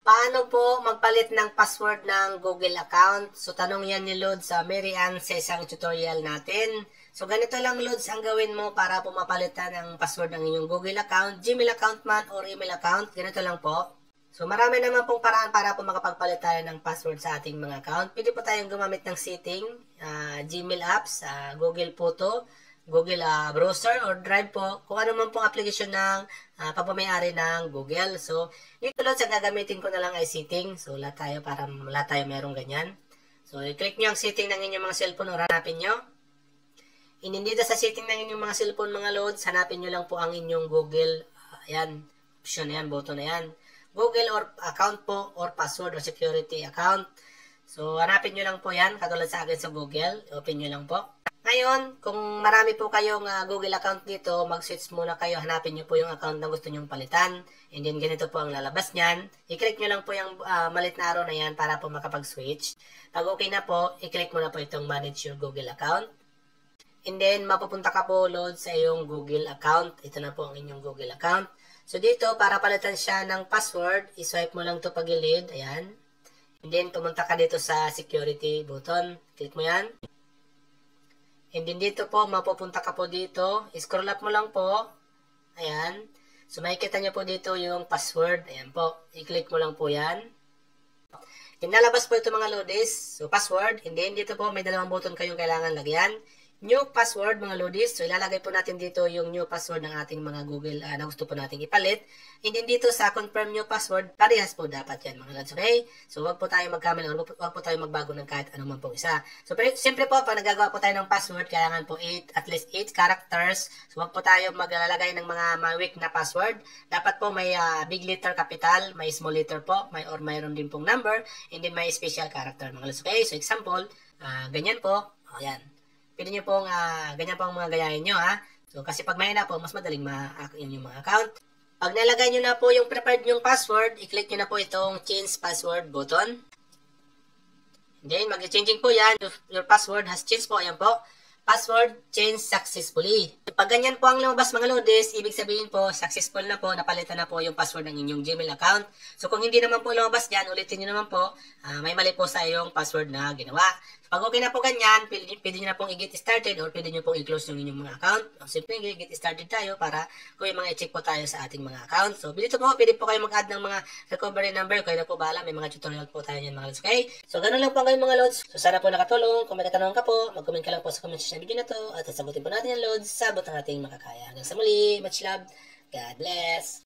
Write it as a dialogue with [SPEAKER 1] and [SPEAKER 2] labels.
[SPEAKER 1] Paano po magpalit ng password ng Google account? So, tanong yan ni Lods sa Mary Ann sa isang tutorial natin. So, ganito lang Lods ang gawin mo para po mapalitan ng password ng inyong Google account, Gmail account man or email account. Ganito lang po. So, marami naman pong paraan para po makapagpalit tayo ng password sa ating mga account. Pwede po tayong gumamit ng setting, Gmail apps, Google Photo, Google browser or Drive po, kung ano man pong application ng papamayari ng Google. So, dito lang sa gagamitin ko na lang ay setting. So, lahat tayo para lahat tayo merong ganyan. So, i-click nyo ang setting ng inyong mga cellphone o hanapin nyo. Dito sa setting ng inyong mga cellphone, mga loads, hanapin nyo lang po ang inyong Google. Ayan, option na yan, button na yan. Google or account po or password or security account. So, hanapin nyo lang po yan, katulad sa akin sa Google. Open nyo lang po. Ngayon, kung marami po kayong Google account dito, mag-switch muna kayo. Hanapin nyo po yung account na gusto nyong palitan. And then, ganito po ang lalabas nyan. I-click nyo lang po yung malit na arrow na yan para po makapag-switch. Pag okay na po, i-click mo na po itong manage your Google account. And then, mapupunta ka po load sa iyong Google account. Ito na po ang inyong Google account. So, dito, para palitan siya ng password, iswipe mo lang ito pagilid. Ayan. And then, pumunta ka dito sa security button. Click mo yan. And then dito po, mapupunta ka po dito. Scroll up mo lang po. Ayan. So, makikita nyo po dito yung password. Ayan po. I-click mo lang po yan. Inalabas po ito mga loadis. So, password. And then dito po, may dalawang button kayong kailangan lagyan. New password mga loadis. So, ilalagay po natin dito yung new password ng ating mga Google na gusto po natin ipalit. And then dito sa confirm new password, parehas po dapat yan mga loads. Okay? So, wag po tayo magkamali or wag po tayo magbago ng kahit anong man pong isa. So, siyempre po, pag nagagawa po tayo ng password, kailangan po at least 8 characters. So, wag po tayo maglalagay ng mga weak na password. Dapat po may big letter capital, may small letter po, mayroon din pong number, and then may special character mga loads. Okay? So, example, ganyan po. Ayan. Pwede nyo pong, ganyan pong mga gayahin nyo, ha? So, kasi pag may na po, mas madaling ma-hack yung mga account. Pag nalagay nyo na po yung prepared nyong password, i-click nyo na po itong change password button. And then, mag-changing po yan. Your password has changed po. Ayan po. Password change successfully. Pag ganyan po ang lumabas mga loadis, ibig sabihin po, successful na po, napalitan na po yung password ng inyong Gmail account. So, kung hindi naman po lumabas dyan, ulitin nyo naman po, may mali po sa iyong password na ginawa. Pag okay na po ganyan, pwede nyo na pong i-get started or pwede nyo pong i-close yung inyong mga account. Simple get started tayo para kung yung mga i-check po tayo sa ating mga account. So, dito po, pwede po kayo mag-add ng mga recovery number. Kayo na po bahala, may mga tutorial po tayo yan mga loads. Okay? So, ganun lang po ang mga loads. So, sana po nakatulong. Kung may katanungan ka po, mag-comment ka lang po sa comment section ng video na to at sasagutin po natin yung loads sa abot ng ating makakaya. Hanggang sa muli, much love. God bless.